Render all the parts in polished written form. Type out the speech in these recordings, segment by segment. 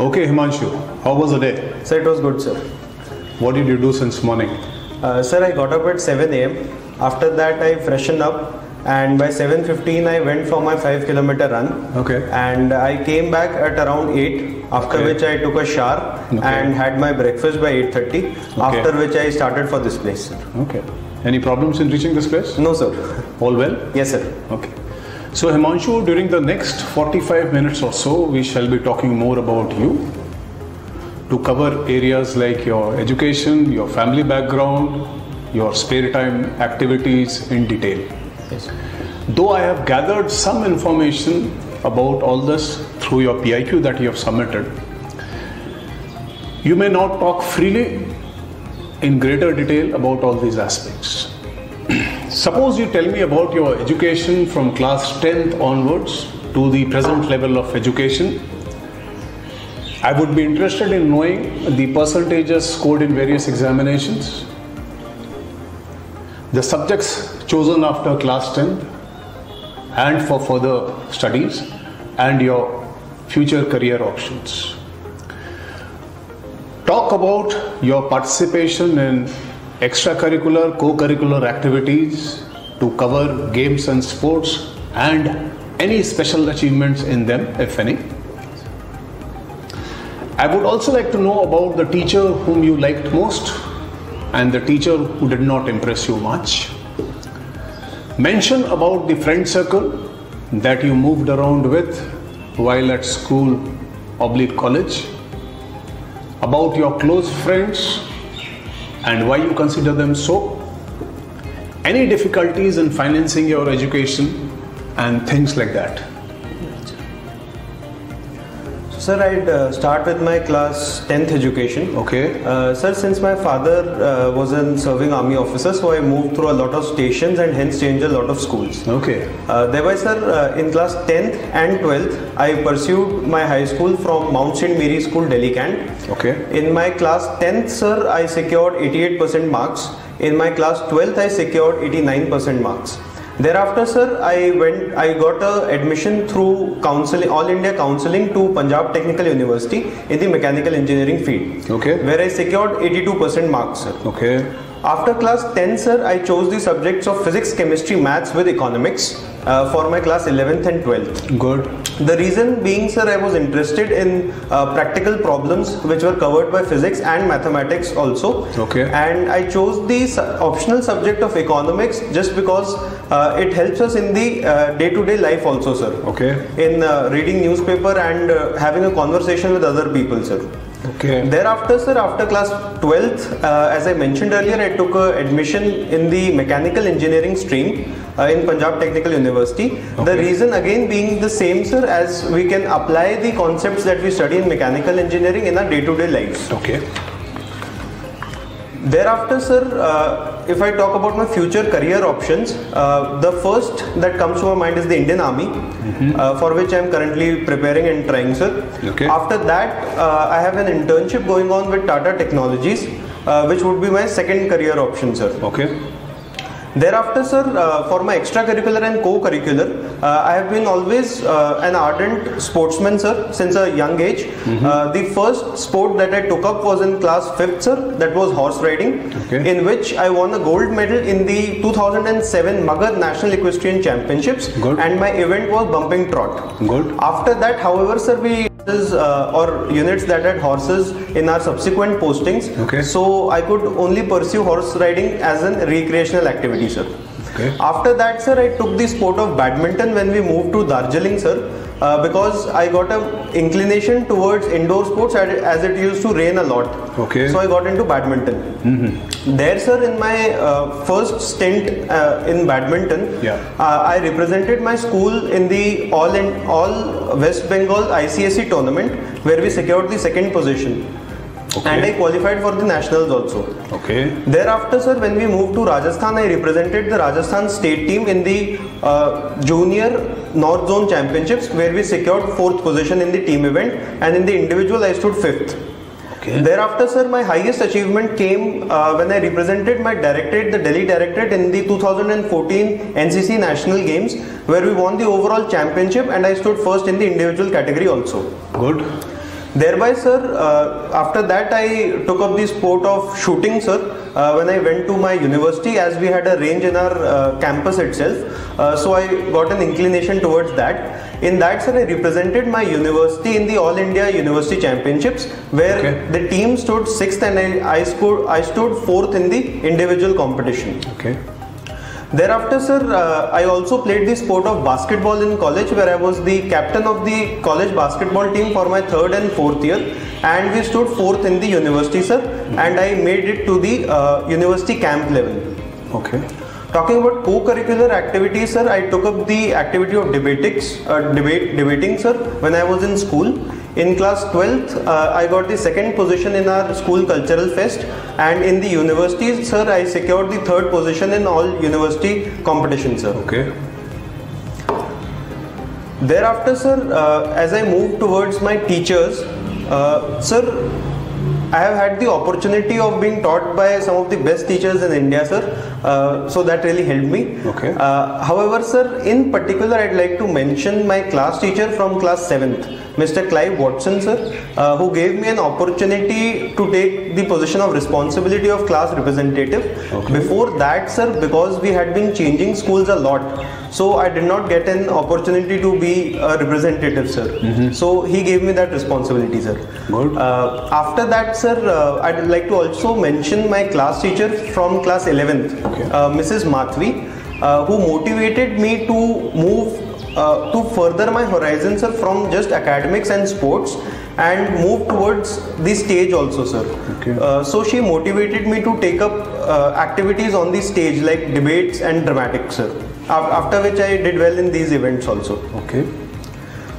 Okay, Himanshu, how was the day? Sir, it was good, sir. What did you do since morning? Sir, I got up at 7 a.m. After that, I freshened up, and by 7:15, I went for my 5-kilometer run. Okay. And I came back at around 8, after which I took a shower and had my breakfast by 8:30, after which I started for this place, sir. Okay. Any problems in reaching this place? No, sir. All well? Yes, sir. Okay. So, Himanshu, during the next 45 minutes or so, we shall be talking more about you, to cover areas like your education, your family background, your spare time activities in detail. Yes. Though I have gathered some information about all this through your PIQ that you have submitted, you may not talk freely in greater detail about all these aspects. Suppose you tell me about your education from class 10th onwards to the present level of education. I would be interested in knowing the percentages scored in various examinations, the subjects chosen after class 10th and for further studies, and your future career options. Talk about your participation in extracurricular, co-curricular activities to cover games and sports and any special achievements in them, if any. I would also like to know about the teacher whom you liked most and the teacher who did not impress you much. Mention about the friend circle that you moved around with while at school / college, about your close friends and why you consider them so, any difficulties in financing your education and things like that. Sir, I'd start with my class 10th education. Okay. Sir, since my father was a serving army officer, so I moved through a lot of stations and hence changed a lot of schools. Okay. Thereby, sir, in class 10th and 12th, I pursued my high school from Mount St. Mary School, Delhi Cant. Okay. In my class 10th, sir, I secured 88% marks. In my class 12th, I secured 89% marks. Thereafter, sir, I got a admission through counseling, All India Counseling, to Punjab Technical University in the mechanical engineering field. Okay. Where I secured 82% marks, sir. Okay. After class 10, sir, I chose the subjects of physics, chemistry, maths with economics for my class 11th and 12th. Good. The reason being, sir, I was interested in practical problems which were covered by physics and mathematics also. Okay. And I chose the optional subject of economics just because it helps us in the day-to-day life also, sir. Okay. In reading newspaper and having a conversation with other people, sir. Okay. Thereafter, sir, after class 12th, as I mentioned earlier, I took admission in the mechanical engineering stream in Punjab Technical University. Okay. The reason again being the same, sir, as we can apply the concepts that we study in mechanical engineering in our day-to-day lives. Okay. Thereafter, sir, if I talk about my future career options, the first that comes to my mind is the Indian Army, for which I am currently preparing and trying, sir. Okay. After that, I have an internship going on with Tata Technologies, which would be my second career option, sir. Okay. Thereafter, sir, for my extracurricular and co-curricular, I have been always an ardent sportsman, sir, since a young age. The first sport that I took up was in class 5th, sir, that was horse riding, in which I won a gold medal in the 2007 Magadh National Equestrian Championships. Good. And my event was bumping trot. Good. After that, however, sir, we or units that had horses in our subsequent postings. Okay. So I could only pursue horse riding as a recreational activity, sir. Okay. After that, sir, I took the sport of badminton when we moved to Darjeeling, sir, because I got an inclination towards indoor sports as it used to rain a lot. Okay. So I got into badminton. There, sir, in my first stint in badminton, I represented my school in the all West Bengal ICSE tournament, where we secured the second position. Okay. And I qualified for the nationals also. Okay. Thereafter, sir, when we moved to Rajasthan, I represented the Rajasthan state team in the junior North Zone Championships, where we secured 4th position in the team event, and in the individual I stood 5th. Okay. Thereafter, sir, my highest achievement came when I represented my directorate, the Delhi Directorate, in the 2014 NCC National Games, where we won the overall championship and I stood first in the individual category also. Good. Thereby, sir, after that I took up the sport of shooting, sir, when I went to my university, as we had a range in our campus itself. So I got an inclination towards that. In that, sir, I represented my university in the All India University Championships, where the team stood 6th and I stood 4th in the individual competition. Okay. Thereafter, sir, I also played the sport of basketball in college, where I was the captain of the college basketball team for my 3rd and 4th year, and we stood 4th in the university, sir, and I made it to the university camp level. Okay. Talking about co-curricular activities, sir, I took up the activity of debating, sir, when I was in school. In class 12th, I got the 2nd position in our school cultural fest, and in the university, sir, I secured the 3rd position in all university competitions, sir. Okay. Thereafter, sir, as I moved towards my teachers, sir, I have had the opportunity of being taught by some of the best teachers in India, sir. So that really helped me. Okay. However, sir, in particular, I'd like to mention my class teacher from class 7th, Mr. Clive Watson, sir, who gave me an opportunity to take the position of responsibility of class representative. Okay. Before that, sir, because we had been changing schools a lot, so I did not get an opportunity to be a representative, sir. So he gave me that responsibility, sir. Good. After that, sir, I'd like to also mention my class teacher from class 11th, Mrs. Mathvi, who motivated me to move to further my horizons, sir, from just academics and sports and move towards the stage also, sir. Okay. So she motivated me to take up activities on the stage like debates and dramatics, sir. After which I did well in these events also. Okay.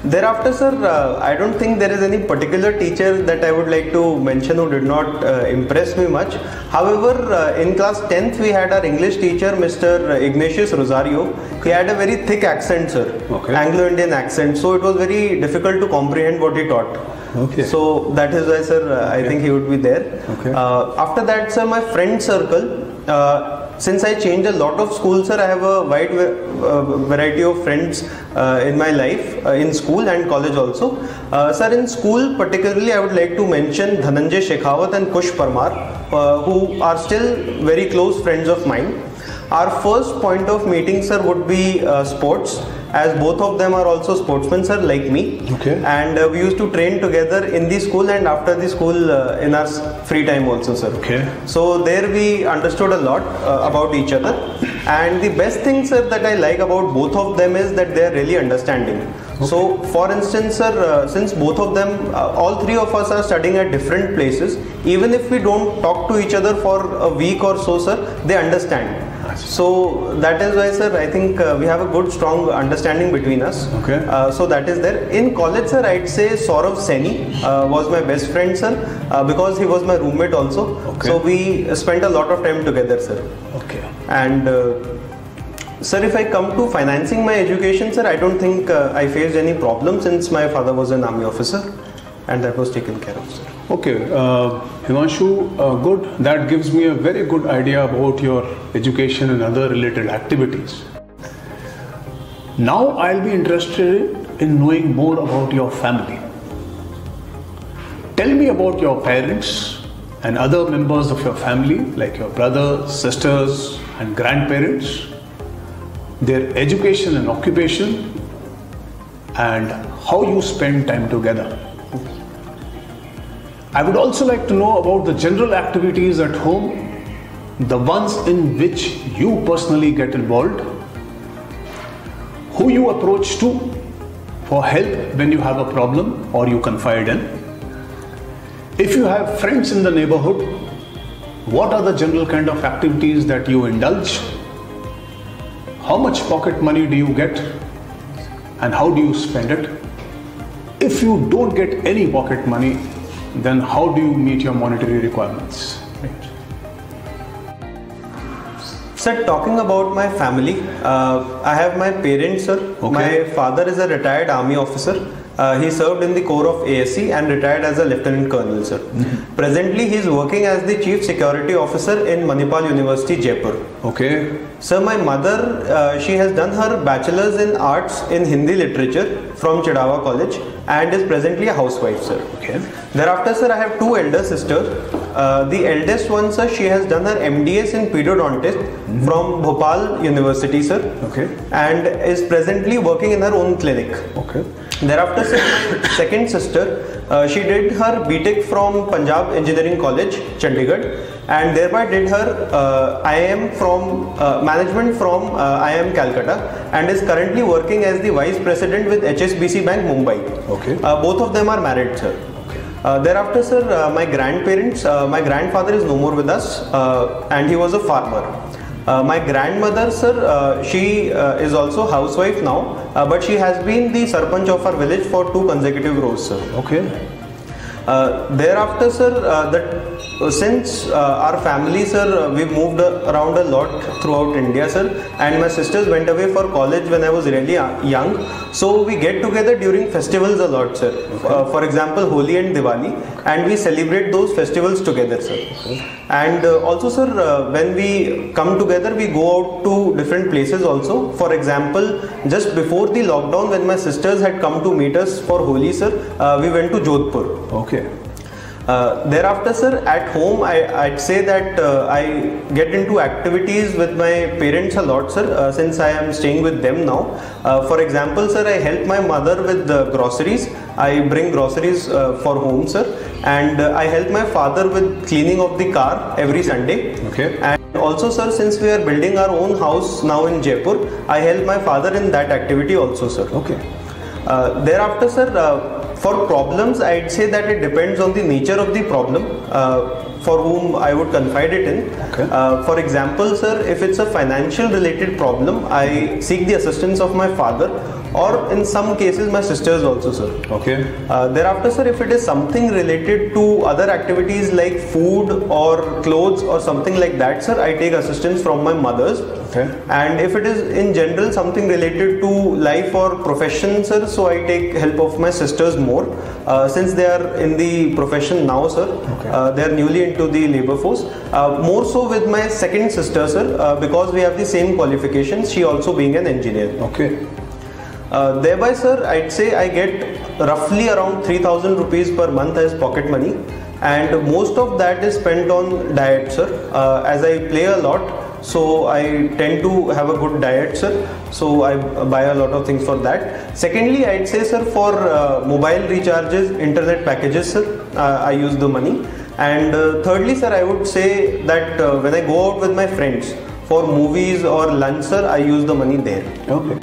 Thereafter, sir, I don't think there is any particular teacher that I would like to mention who did not impress me much. However, in class 10th, we had our English teacher, Mr. Ignatius Rosario. He had a very thick accent, sir. Okay. Anglo-Indian accent. So it was very difficult to comprehend what he taught. Okay. So that is why, sir, I think he would be there. Okay. After that, sir, my friend circle. Since I changed a lot of schools, sir, I have a wide variety of friends in my life, in school and college also. Sir, in school particularly, I would like to mention Dhananjay Shekhawat and Kush Parmar, who are still very close friends of mine. Our first point of meeting, sir, would be sports, as both of them are also sportsmen, sir, like me. Okay. And we used to train together in the school and after the school in our free time also, sir. Okay. So there we understood a lot about each other. And the best thing, sir, that I like about both of them is that they are really understanding. Okay. So, for instance, sir, since both of them, all three of us are studying at different places, even if we don't talk to each other for a week or so, sir, they understand. So that is why, sir, I think we have a good strong understanding between us. Okay. So that is there. In college, sir, I'd say Saurav Saini was my best friend, sir, because he was my roommate also. Okay. So we spent a lot of time together, sir. Okay. And sir, if I come to financing my education, sir, I don't think I faced any problem since my father was an army officer and that was taken care of, sir. Okay, Himanshu, good. That gives me a very good idea about your education and other related activities. Now I'll be interested in knowing more about your family. Tell me about your parents and other members of your family, like your brothers, sisters, and grandparents, their education and occupation, and how you spend time together. I would also like to know about the general activities at home, the ones in which you personally get involved, who you approach to for help when you have a problem or you confide in. If you have friends in the neighborhood, what are the general kind of activities that you indulge? How much pocket money do you get and how do you spend it? If you don't get any pocket money, then how do you meet your monetary requirements? Right. Sir, talking about my family, I have my parents, sir. Okay. My father is a retired army officer. He served in the Corps of ASC and retired as a Lieutenant Colonel, sir. Presently, he is working as the Chief Security Officer in Manipal University, Jaipur. Okay. Sir, my mother, she has done her Bachelor's in Arts in Hindi Literature from Chidawa College and is presently a housewife, sir. Okay. Thereafter, sir, I have two elder sisters. The eldest one, sir, she has done her MDS in Pediodontist from Bhopal University, sir. Okay. And is presently working in her own clinic. Okay. Thereafter, sir, my second sister, she did her BTech from Punjab Engineering College, Chandigarh, and thereby did her IIM from management from IIM Calcutta, and is currently working as the Vice President with HSBC Bank, Mumbai. Okay. Both of them are married, sir. Thereafter, sir, my grandparents, my grandfather is no more with us, and he was a farmer. My grandmother, sir, she is also housewife now, but she has been the Sarpanch of our village for 2 consecutive rows, sir. Okay. Thereafter, sir, since our family, sir, we moved around a lot throughout India, sir, and my sisters went away for college when I was really young, so we get together during festivals a lot, sir. Okay. For example, Holi and Diwali, and we celebrate those festivals together, sir. Okay. And also, sir, when we come together, we go out to different places also. For example, just before the lockdown, when my sisters had come to meet us for Holi, sir, we went to Jodhpur. Okay. Thereafter, sir, at home, I'd say that I get into activities with my parents a lot, sir, since I am staying with them now. For example, sir, I help my mother with the groceries. I bring groceries for home, sir, and I help my father with cleaning of the car every Sunday. Okay. And also, sir, since we are building our own house now in Jaipur, I help my father in that activity also, sir. Okay. Thereafter, sir, for problems, I'd say that it depends on the nature of the problem for whom I would confide it in. Okay. For example, sir, if it's a financial related problem, I seek the assistance of my father, or in some cases my sisters also, sir. Okay. Thereafter, sir, if it is something related to other activities like food or clothes or something like that, sir, I take assistance from my mothers. Okay. And if it is in general something related to life or profession, sir, so I take help of my sisters more, since they are in the profession now, sir. Okay. They are newly into the labor force. More so with my second sister, sir, because we have the same qualifications, she also being an engineer. Okay. Thereby, sir, I'd say I get roughly around 3,000 rupees per month as pocket money, and most of that is spent on diet, sir. As I play a lot, so I tend to have a good diet, sir, so I buy a lot of things for that. Secondly, I'd say, sir, for mobile recharges, internet packages, sir, I use the money. And thirdly, sir, I would say that when I go out with my friends for movies or lunch, sir, I use the money there. Okay.